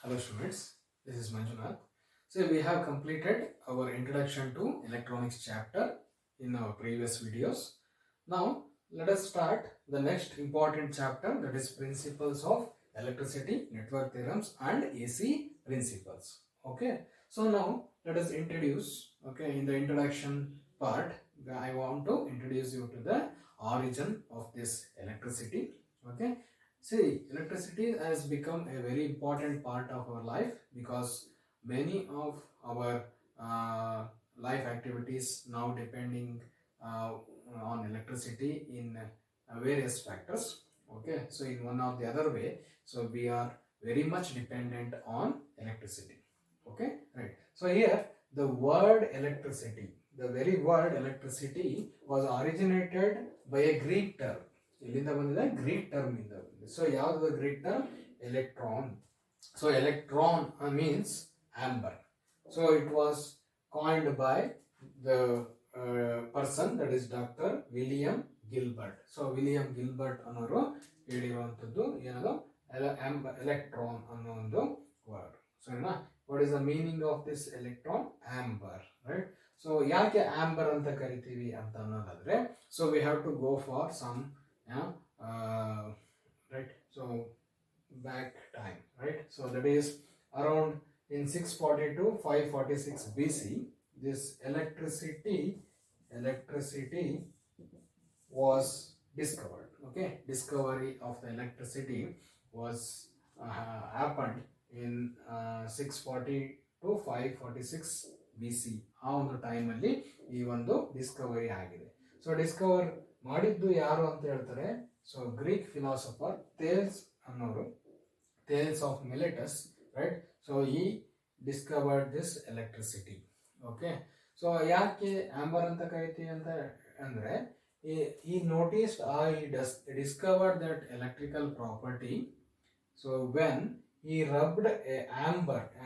Hello students, this is Manjunath. So we have completed our introduction to electronics chapter in our previous videos. Now let us start the next important chapter, that is principles of electricity, network theorems and AC principles. Okay. So now let us introduce, in the introduction part, I want to introduce you to the origin of this electricity. Okay. See, electricity has become a very important part of our life because many of our life activities now depending uh, on electricity in various factors. Okay, so in one or the other way, so we are very much dependent on electricity. Okay, right. So here the word electricity, the very word electricity was originated by a Greek term. ಇಲ್ಲಿಂದ ಬಂದಿದೆ Greek term ಇಂದ ಬಂದಿದೆ. So ಯಾವ್ದು Greek term? Electron. So electron means amber. So it was coined by the person, that is Dr. William Gilbert. So William Gilbert ಅನ್ನೋರು ಹೇಳಿರುವಂಥದ್ದು ಏನದು electron ಅನ್ನೋ ಒಂದು word. ಸರಿನಾ? What is the meaning of this electron? Amber, right? So ಯಾಕೆ amber ಅಂತ ಕರಿತೀವಿ ಅಂತ ಅನ್ನೋದಾದ್ರೆ, so we have to go for some right, so back time, right? So that is around in 640 to 546 BC, this electricity was discovered. Okay, discovery of the electricity was happened in 640 to 546 BC. ಆ ಒಂದು ಟೈಮಲ್ಲಿ ಈ ಒಂದು Discovery ಆಗಿದೆ. So Discover ಮಾಡಿದ್ದು ಯಾರು ಅಂತ ಹೇಳ್ತಾರೆ? ಸೊ ಗ್ರೀಕ್ ಫಿಲಾಸಫರ್ ಥೇಲ್ಸ್ ಅನ್ನೋರು, Thales of Miletus, right? So ಈ discovered this electricity. Okay, so ಯಾಕೆ ಆಂಬರ್ ಅಂತ ಕರಿತೀವಿ ಅಂತ ಅಂದ್ರೆ, he noticed he discovered that electrical property. So when he rubbed a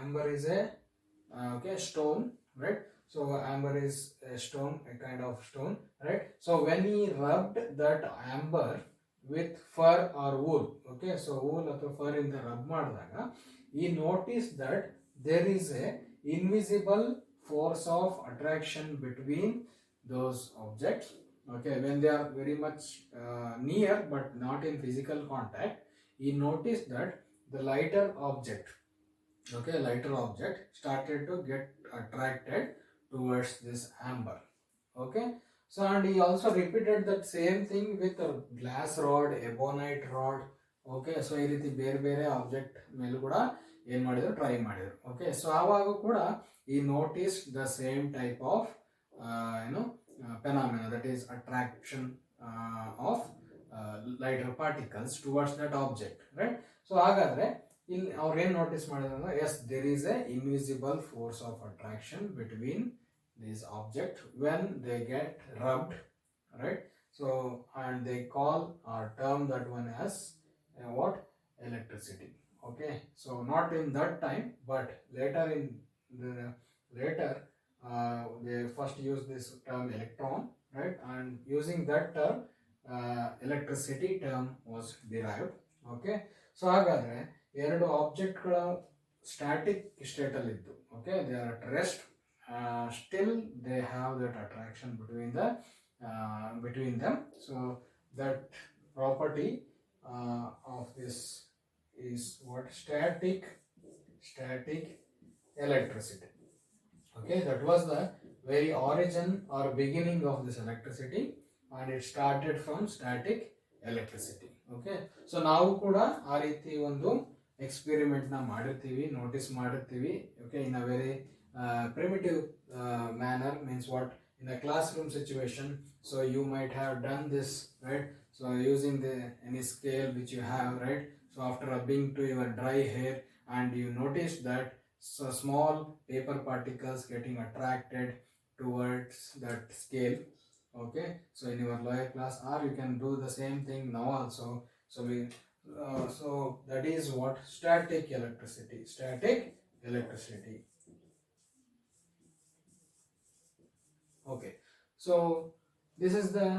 amber is a stone, right? So amber is a stone, a kind of stone, right? So when he rubbed that amber with fur or wool, okay, so wool or fur in the rub madadaga, he noticed that there is a invisible force of attraction between those objects. Okay, when they are very much near but not in physical contact, he noticed that the lighter object started to get attracted towards this amber. Okay, so and he also repeated that same thing with a glass rod, ebonite rod. Okay, so ಈ ರೀತಿ ಬೇರೆ ಬೇರೆ object ಮೇಲೂ ಕೂಡ ಏನ್ ಮಾಡಿದ್ರು, try ಮಾಡಿದ್ರು. Okay, so ಆವಾಗ ಕೂಡ ಈ notice the same type of phenomena, that is attraction of lighter particles towards that object, right? So ಹಾಗಾದ್ರೆ ಇಲ್ಲಿ ಅವ್ರು ಏನ್ ನೋಟಿಸ್ ಮಾಡಿದ್ರೆ, yes there is a invisible force of attraction between this object when they get rubbed, right? So and they call or term that one as what? Electricity. Okay, so not in that time, but later they first use this term electron, right? And using that term electricity term was derived. Okay, so ಹಾಗಾದ್ರೆ ಎರಡು ಆಬ್ಜೆಕ್ಟ್ಗಳ static state ಅಲ್ಲಿ ಇದ್ದು, okay, they are at rest, still they have that attraction between them. So that property of this is what? Static electricity. Okay, that was the very origin or beginning of this electricity, and it started from static electricity. Okay, so ನಾವು ಕೂಡ ಆ ರೀತಿ ಒಂದು experiment ನ ಮಾಡಿರ್ತೀವಿ, notice ಮಾಡಿರ್ತೀವಿ. Okay, in a very primitive manner, means what? In a classroom situation, so you might have done this, right? So using any scale which you have, right? So after rubbing to your dry hair, and you notice that so small paper particles getting attracted towards that scale. Okay, so in your lower class, or you can do the same thing now also. So so that is what? Static electricity. Okay, so this is the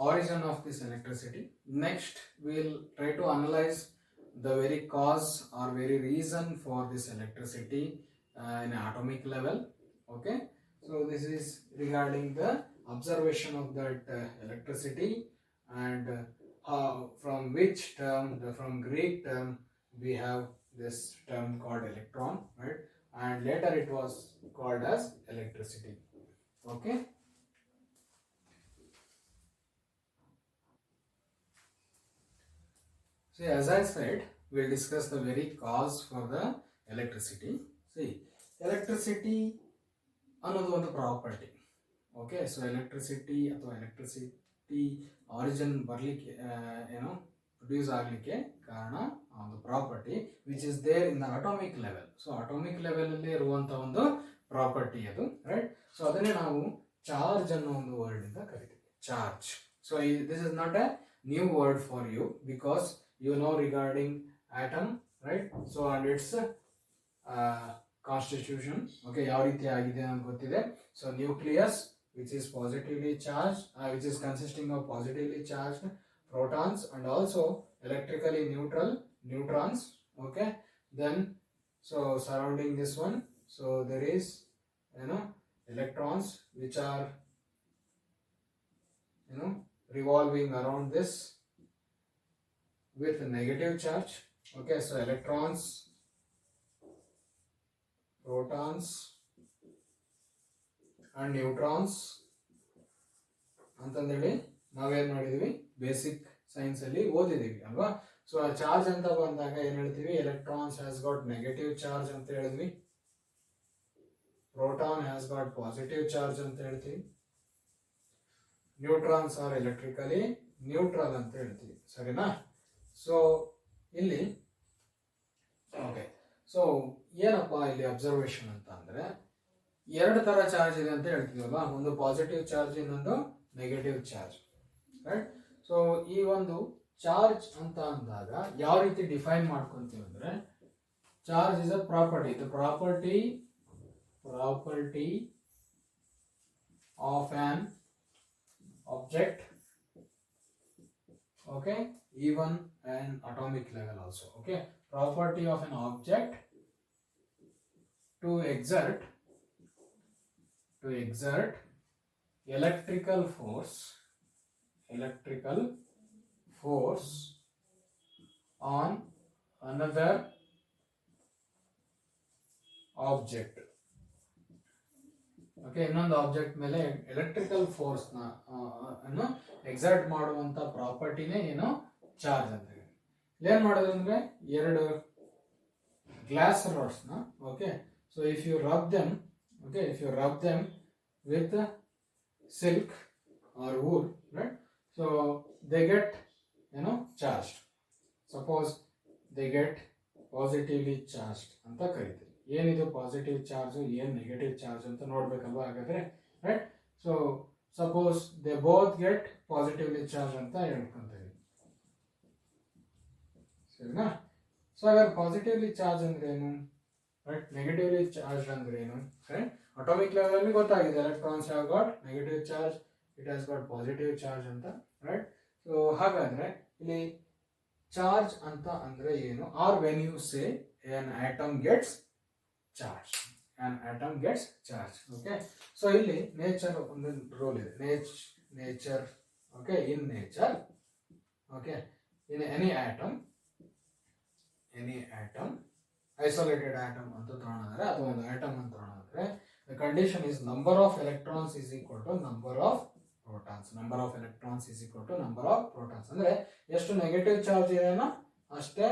origin of this electricity. Next, we'll try to analyze the very cause or very reason for this electricity in atomic level. Okay, so this is regarding the observation of that electricity, and how, from which term, from Greek term, we have this term called electron, right? And later it was called as electricity. Okay. See, as I said, we'll discuss the very cause for the electricity. See, electricity ಅನ್ನೋದು ಒಂದು property. Okay, so electricity ಅಥವಾ electricity origin ಬರಲಿಕ್ಕೆ ಏನೋ produce ಆಗಲಿಕ್ಕೆ ಕಾರಣ ಒಂದು property which is there in the atomic level. So atomic ಲೆವೆಲಲ್ಲಿ ಇರುವಂಥ ಒಂದು ಪ್ರಾಪರ್ಟಿ ಅದು, ರೈಟ್? ಸೊ ಅದನ್ನೇ ನಾವು ಚಾರ್ಜ್ ಅನ್ನೋ ಒಂದು ವರ್ಡಿಂದ ಕರಿತೀವಿ, charge. So this is not a new word for you because you know regarding atom, right? So and its constitution, okay, ಯಾವ ರೀತಿ ಆಗಿದೆ ಅಂತ ಗೊತ್ತಿದೆ. So nucleus, which is positively charged, which is consisting of positively charged protons and also electrically neutral neutrons. Okay, then so surrounding this one, so there is electrons which are revolving around this with a negative charge. Okay, so electrons, protons and neutrons ಅಂತಂದೇಳಿ ನಾವೇನು ಮಾಡಿದ್ವಿ, basic science ಅಲ್ಲಿ ಓದಿದೀವಿ ಅಲ್ವಾ? So ಆ charge ಅಂತ ಬಂದಾಗ ಏನ್ ಹೇಳ್ತೀವಿ, electrons has got negative charge ಅಂತ ಹೇಳಿದ್ವಿ, proton has got positive charge ಅಂತ ಹೇಳ್ತೀವಿ, ನ್ಯೂಟ್ರಾನ್ಸ್ ಆರ್ ಎಲೆಕ್ಟ್ರಿಕಲಿ ನ್ಯೂಟ್ರಲ್ ಅಂತ ಹೇಳ್ತೀವಿ, ಸರಿನಾ? ಸೊ ಇಲ್ಲಿ ಓಕೆ, ಸೊ ಏನಪ್ಪ ಇಲ್ಲಿ ಅಬ್ಸರ್ವೇಷನ್ ಅಂತ ಅಂದ್ರೆ, ಎರಡು ತರ ಚಾರ್ಜ್ ಇದೆ ಅಂತ ಹೇಳ್ತೀವಲ್ಲ, ಒಂದು ಪಾಸಿಟಿವ್ ಚಾರ್ಜ್, ಇನ್ನೊಂದು ನೆಗೆಟಿವ್ ಚಾರ್ಜ್, ರೈಟ್? ಸೊ ಈ ಒಂದು ಚಾರ್ಜ್ ಅಂತ ಅಂದಾಗ ಯಾವ ರೀತಿ ಡಿಫೈನ್ ಮಾಡ್ಕೊಂತೀವಿ ಅಂದ್ರೆ, charge is a property, the property of on object, okay, even an atomic level also. Okay, property of an object to exert electrical force on another object. Okay, ಇನ್ನೊಂದು object ಮೇಲೆ electrical force ಅನ್ನು exert ಮಾಡುವಂತ ಪ್ರಾಪರ್ಟಿನೇ ಏನು, charge ಅಂತ ಹೇಳಿ. ಏನ್ ಮಾಡೋದು ಅಂದ್ರೆ, ಎರಡು ಗ್ಲಾಸ್ ರಾಡ್ಸ್ ನ, okay, so if you rub them with silk or wool, right? So they get charge. Suppose they get positively charge ಅಂತ ಕರಿತೀವಿ. ಏನಿದು ಪಾಸಿಟಿವ್ ಚಾರ್ಜ್, ಏನ್ ನೆಗೆಟಿವ್ ಚಾರ್ಜ್ ಅಂತ ನೋಡ್ಬೇಕಲ್ವಾ ಹಾಗಾದ್ರೆ, right? So suppose they both get positively charge ಅಂತ ಹೇಳ್ಕೊಂತೀವಿ, ಸರಿನಾ? ಸೊ ಹಾಗಾದ್ರೆ ಪಾಸಿಟಿವ್ಲಿ ಚಾರ್ಜ್ ಅಂದ್ರೆ ಏನು, ರೈಟ್? ನೆಗೆಟಿವ್ಲಿ ಚಾರ್ಜ್ ಅಂದ್ರೆ ಏನು, ರೈಟ್? ಅಟಾಮಿಕ್ ಲೆವೆಲ್ ಅಲ್ಲಿ ಗೊತ್ತಾಗಿದೆ, electrons have got negative charge, it has got positive charge ಅಂತ, ರೈಟ್? ಸೊ ಹಾಗಾದ್ರೆ ಇಲ್ಲಿ ಚಾರ್ಜ್ ಅಂತ ಅಂದ್ರೆ ಏನು, or when you say an atom gets charge, an atom gets charge. Okay, so ಇಲ್ಲಿ ನೇಚರ್ ಒಂದು ರೋಲ್ ಇದೆ, nature, okay, in nature, okay, in any atom isolated atom ಅಂತ ತಗೊಳೋದ್ರೆ, ಅಥವಾ ಒಂದು ಆಟಮ್ ಅಂತ ತಗೊಳೋದ್ರೆ, the condition is number of electrons is equal to number of protons. Number of electrons is equal to number of protons. ಅಂದ್ರೆ ಎಷ್ಟು negative charge ಇದೆನೋ ಅಷ್ಟೇ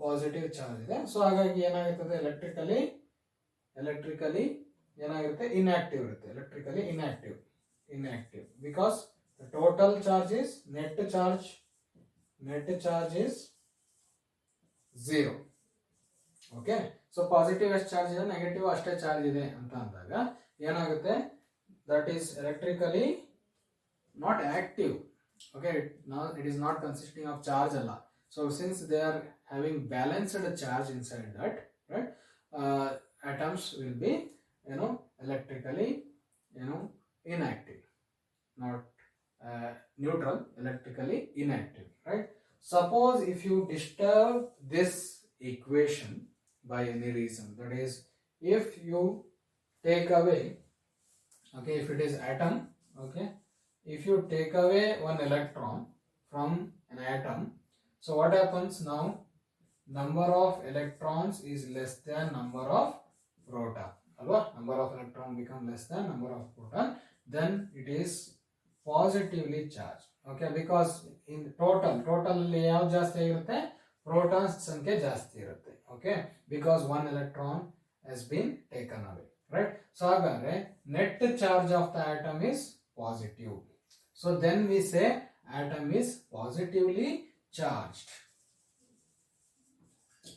positive charge ಇದೆ. ಸೊ ಹಾಗಾಗಿ ಏನಾಗುತ್ತದೆ, ಎಲೆಕ್ಟ್ರಿಕಲಿ ಏನಾಗಿರುತ್ತೆ, ಇನ್ಆಕ್ಟಿವ್ ಇರುತ್ತೆ, electrically inactive because the total charge is net charge is 0. Okay, so positive ಎಷ್ಟು charge ಇದೆ, ನೆಗೆಟಿವ್ ಅಷ್ಟೇ ಚಾರ್ಜ್ ಇದೆ ಅಂತ ಅಂದಾಗ ಏನಾಗುತ್ತೆ, that is electrically not active. Okay, it is not consisting of charge ಅಲ್ಲ. So since they are having balanced charge inside that, right, atoms will be electrically inactive, not neutral, electrically inactive, right? suppose if you disturb this equation by any reason, that is if you take away, okay, if it is atom, okay, if you take away one electron from an atom, so what happens now? Number of electrons is less than number of proton. Number of electron become less than number of proton, then it is positively charged. Okay, because in total ಯಾವ ಜಾಸ್ತಿ ಆಗಿರುತ್ತೆ? Protons ಸಂಖ್ಯೆ ಜಾಸ್ತಿ ಇರುತ್ತೆ. Okay, because one electron has been taken away, right? So ಹಾಗಾದ್ರೆ net charge of the atom is positive. So then we say atom is positively charged.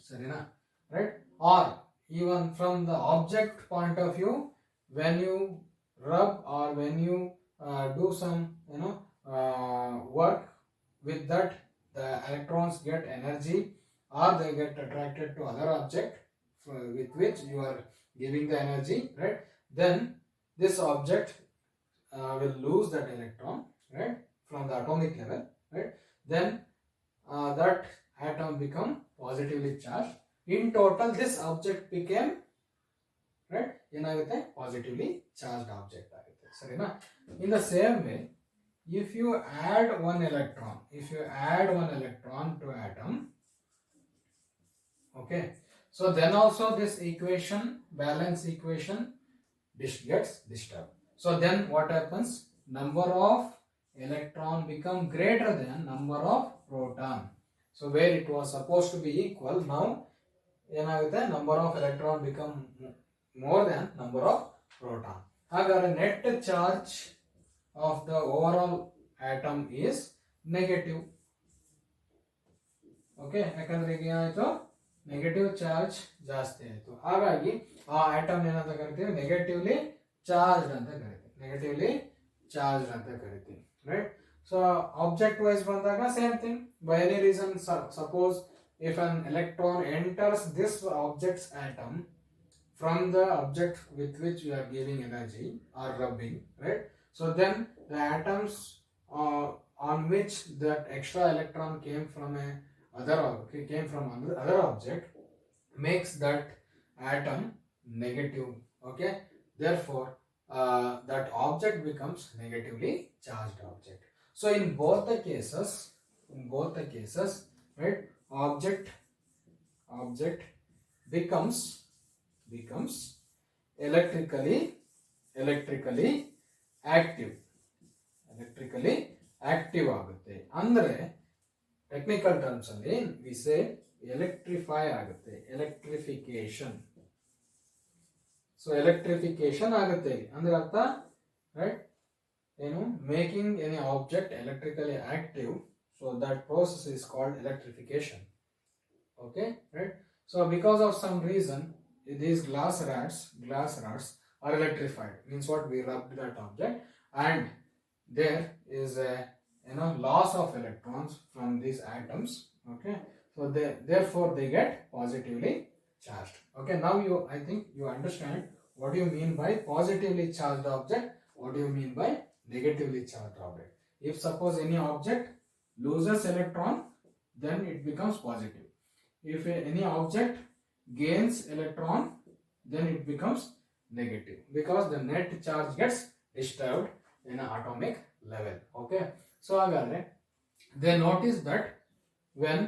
Sarina, right? Or even from the object point of view, when you rub or when you do some work with that, the electrons get energy or they get attracted to other object with which you are giving the energy, right? Then this object will lose that electron, right, from the atomic level, right? Then that atom become positively charged. In total this object became, right, ಏನಾಗುತ್ತೆ? Positively charged object ಆಗುತ್ತೆ. ಸರಿನಾ? In the same way, if you add one electron to atom, okay, so then also this equation, balance equation, gets disturbed. So then what happens? Number of electron become greater than number of proton. So where it was supposed to be equal, now ಏನಾಗುತ್ತೆ? Number of electron become more than number of proton. ಹಾಗಾದ್ರೆ net charge of the overall atom is negative. Okay, ಯಾಕಂದ್ರೆ ಈಗ ಏನಾಯ್ತು? Negative charge ಜಾಸ್ತಿ ಆಯಿತು. ಹಾಗಾಗಿ ಆ atom ಏನಂತ ಕರಿತೀವಿ? ನೆಗೆಟಿವ್ಲಿ ಚಾರ್ಜ್ಡ್ ಅಂತ ಕರಿತೀವಿ. ರೈಟ್? ಸೊ ಆಬ್ಜೆಕ್ಟ್ ವೈಸ್ ಬಂದಾಗ same thing. By any reason, suppose if an electron enters this object's atom from the object with which we are giving energy or rubbing, right? So then the atoms on which that extra electron came from other object makes that atom negative. Okay, therefore that object becomes negatively charged object. So in both the cases, right, object becomes electrically active ಆಗುತ್ತೆ. ಅಂದ್ರೆ technical terms ಅಲ್ಲಿ we say electrify ಆಗುತ್ತೆ, electrification. So electrification ಆಗುತ್ತೆ ಅಂದ್ರೆ ಅರ್ಥ, right, ಏನು? making any object electrically active. So that process is called electrification. Okay, right? So because of some reason, these glass rods are electrified. Means what? We rubbed that object and there is a loss of electrons from these atoms. Okay, so therefore they get positively charged. Okay, now I think you understand what do you mean by positively charged object, what do you mean by negatively charged object. If suppose any object loses electron, then it becomes positive. If any object gains electron, then it becomes negative, because the net charge gets disturbed in an atomic level. Okay, so hagadre they notice that when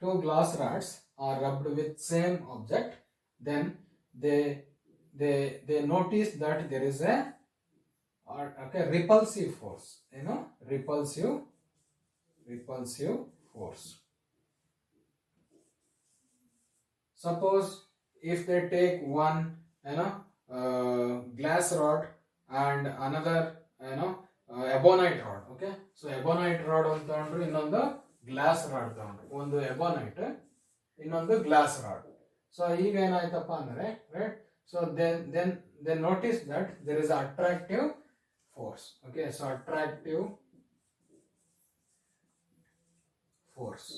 two glass rods are rubbed with same object, then they notice that there is a repulsive force, repulsive force. Suppose if they take one glass rod and another ebonite rod. Okay, so ebonite rod ಅಂತ ತಗೊಂಡ್ರು, ಇನ್ನೊಂದು glass rod ತಗೊಂಡ್ರು. ಒಂದು ebonite, ಇನ್ನೊಂದು glass rod. So ಈಗ ಏನಾಯ್ತಪ್ಪ ಅಂದ್ರೆ, right, so then they notice that there is attractive force. Okay, so attractive force.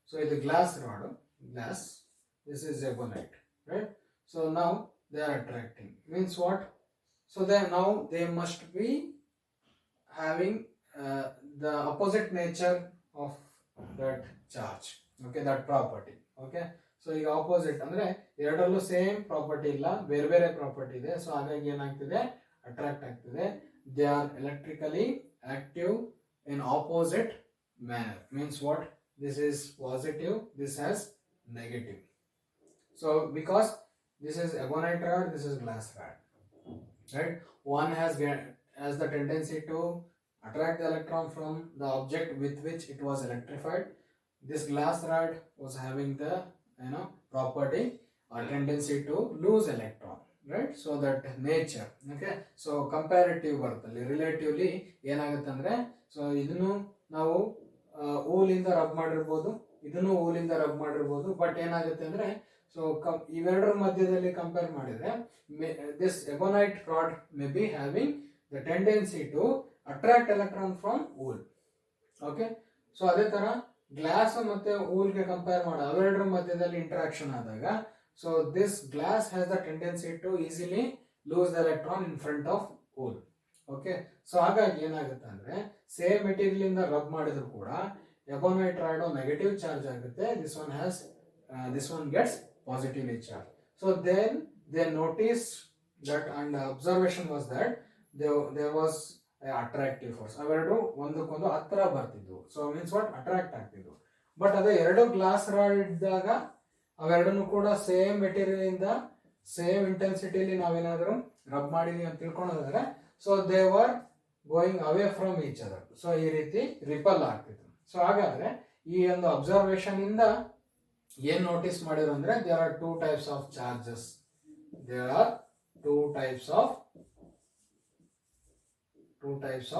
So the glass rod, this is ebonite, right? So now they are attracting. Means what? So now they must be having the opposite nature of that charge. Okay, that property. Okay, so ಈಗ opposite ಅಂದ್ರೆ ಎರಡರಲ್ಲೂ same property ಇಲ್ಲ, ಬೇರೆ ಬೇರೆ property ಇದೆ. So ಹಾಗಾಗಿ ಏನಾಗ್ತಿದೆ, attract ಆಗ್ತಿದೆ. They are electrically active in opposite manner. Means what? This is positive, this has negative. So because this is ebonite rod, this is glass rod, right? One has the tendency to attract the electron from the object with which it was electrified. This glass rod was having the property or tendency to lose electron, right? So that nature. Okay, so comparative ಬರ್ತಲ್ಲಿ relatively ಏನಾಗುತ್ತೆ ಅಂದ್ರೆ, so ಇದನ್ನು ನಾವು ಊಲಿಂದ rub ಮಾಡಿರ್ಬೋದು, ಇದನ್ನು ಊಲಿಂದ rub ಮಾಡಿರ್ಬೋದು. But ಏನಾಗುತ್ತೆ ಅಂದ್ರೆ, ಸೊ ಇವೆರಡರ ಮಧ್ಯದಲ್ಲಿ ಕಂಪೇರ್ ಮಾಡಿದ್ರೆ this ebonite rod may be having the tendency to attract electron from wool. Okay, so ಅದೇ ತರ ಗ್ಲಾಸ್ ಮತ್ತೆ ಊಲ್ಗೆ ಕಂಪೇರ್ ಮಾಡಿ ಅವೆರಡರ ಮಧ್ಯದಲ್ಲಿ ಇಂಟರಾಕ್ಷನ್ ಆದಾಗ, so this glass has the tendency to easily lose the electron in front of wool. Okay, so ಹಾಗಾಗಿ ಏನಾಗುತ್ತೆ ಅಂದ್ರೆ, same material ಇಂದ ರಬ್ ಮಾಡಿದ್ರು ಕೂಡ ebonite rod ನೆಗೆಟಿವ್ ಚಾರ್ಜ್ ಆಗುತ್ತೆ, this one gets positively charged. So then they noticed that, and the observation was that there was attractive force. ಅವೆರಡು ಒಂದಕ್ಕೊಂದು ಹತ್ರ ಬರ್ತಿದ್ವು. ಸೊ ಮೀನ್ಸ್ ವಾಟ್, ಅಟ್ರಾಕ್ಟ್ ಆಗ್ತಿದ್ವು. ಬಟ್ ಅದೇ ಎರಡು ಗ್ಲಾಸ್ ರಾಡ್ ಇದ್ದಾಗ ಅವೆರಡನ್ನು ಕೂಡ ಸೇಮ್ ಮೆಟೀರಿಯಲ್ ಇಂದ ಸೇಮ್ ಇಂಟೆನ್ಸಿಟಿಲಿ ನಾವೇನಾದ್ರೂ ರಬ್ ಮಾಡಿದೀವಿ ಅಂತ ತಿಳ್ಕೊಂಡಾದ್ರೆ, so they were going away from each other. So ಈ ರೀತಿ ರಿಪಲ್ ಆಗ್ತಿತ್ತು. ಸೊ ಹಾಗಾದ್ರೆ ಈ ಒಂದು ಅಬ್ಸರ್ವೇಷನ್ ಇಂದ ಏನ್ ನೋಟಿಸ್ ಮಾಡಿದ್ರು ಅಂದ್ರೆ, there are two types of charges. There are two types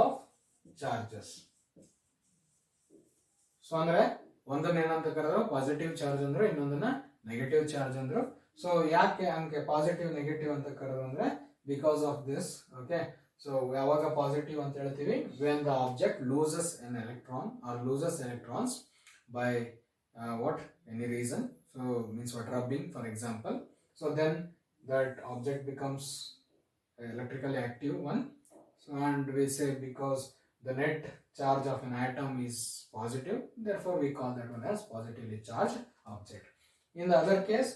of charges. So ಅಂದ್ರೆ ಒಂದನ್ನ ಏನಂತ ಕರೆದ್ರು ಪಾಸಿಟಿವ್ ಚಾರ್ಜ್ ಅಂದ್ರು, ಇನ್ನೊಂದನ್ನ ನೆಗೆಟಿವ್ ಚಾರ್ಜ್ ಅಂದ್ರು. ಸೊ ಯಾಕೆ ಹಂಗೆ ಪಾಸಿಟಿವ್ ನೆಗೆಟಿವ್ ಅಂತ ಕರೆದ್ರು ಅಂದ್ರೆ, because of this. Okay, so ಯಾವಾಗ ಪಾಸಿಟಿವ್ ಅಂತ ಹೇಳ್ತೀವಿ, when the object loses an electron or loses electrons by what any reason. So means what, rubbing for example. So then that object becomes electrically active one. So and we say because the net charge of an atom is positive, therefore we call that one as positively charged object. In the other case,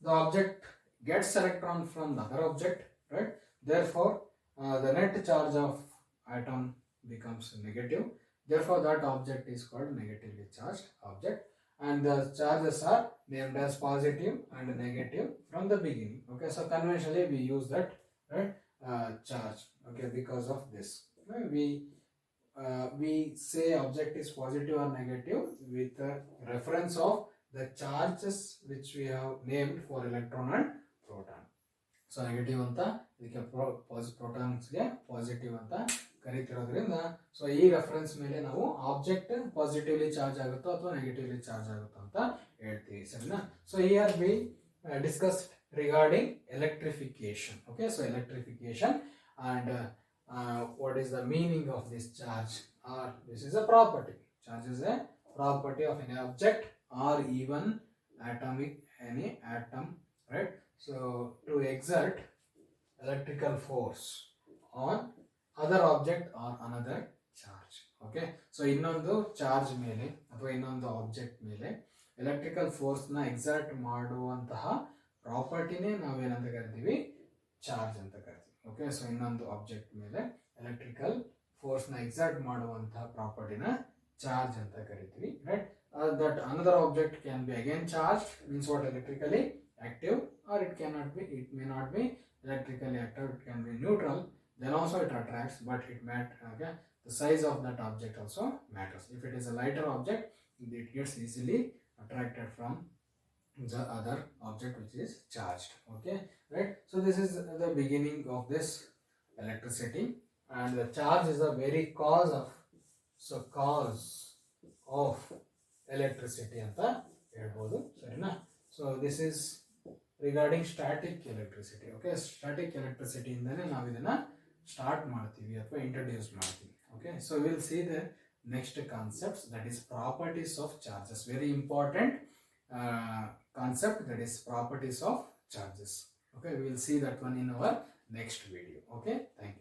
the object gets electron from the other object, right? Therefore the net charge of atom becomes negative, therefore that object is called negatively charged object. And the charges are named as positive and negative from the beginning. Okay, so conventionally we use that, right, charge. Okay, because of this we say object is positive or negative with a reference of the charges which we have named for electron and proton. So negative anta idike protons ge positive anta ಕರೀತಿರೋದ್ರಿಂದ, so ಈ reference ಮೇಲೆ ನಾವು object positively charge ಆಗುತ್ತೋ ಅಥವಾ negatively charge ಆಗುತ್ತೋ ಅಂತ ಹೇಳ್ತೀವಿ, ಸರಿನಾ? So here we discussed regarding electrification. Okay, so electrification and what is the meaning of this charge, or this is a property. Charge is a property of any object or even any atom, right? So to exert electrical force on other object or another charge. Okay, so ಇನ್ನೊಂದು charge ಮೇಲೆ ಅಥವಾ ಇನ್ನೊಂದು object ಮೇಲೆ electrical force ನ exert ಮಾಡುವಂತಹ ಪ್ರಾಪರ್ಟಿನೇ ನಾವೇನಂತ ಕರಿತೀವಿ, charge ಅಂತ ಕರಿತೀವಿ. ಓಕೆ, ಸೊ ಇನ್ನೊಂದು ಆಬ್ಜೆಕ್ಟ್ ಮೇಲೆ ಎಲೆಕ್ಟ್ರಿಕಲ್ ಫೋರ್ಸ್ ನ ಎಕ್ಸರ್ಟ್ ಮಾಡುವಂತಹ ಪ್ರಾಪರ್ಟಿನ ಚಾರ್ಜ್ ಅಂತ ಕರಿತೀವಿ, right? That another object can be again charge, means what, electrically active, or it may not be electrically active, it can be neutral. Then also it attracts, but okay, the size of that object also matters. If it is a lighter object, it gets easily attracted from the other object which is charged. Okay, right? So this is the beginning of this electricity, and the charge is the very cause of electricity anta helbodu, sarina? So this is regarding static electricity. Okay, static electricity indane ನಾವು ಇದನ್ನ start ಮಾಡ್ತೀವಿ ಅಥವಾ introduce ಮಾಡ್ತೀವಿ. Okay, so we'll see the next concepts, that is properties of charges. Very important concept, that is properties of charges. Okay, we will see that one in our next video. Okay, thank you.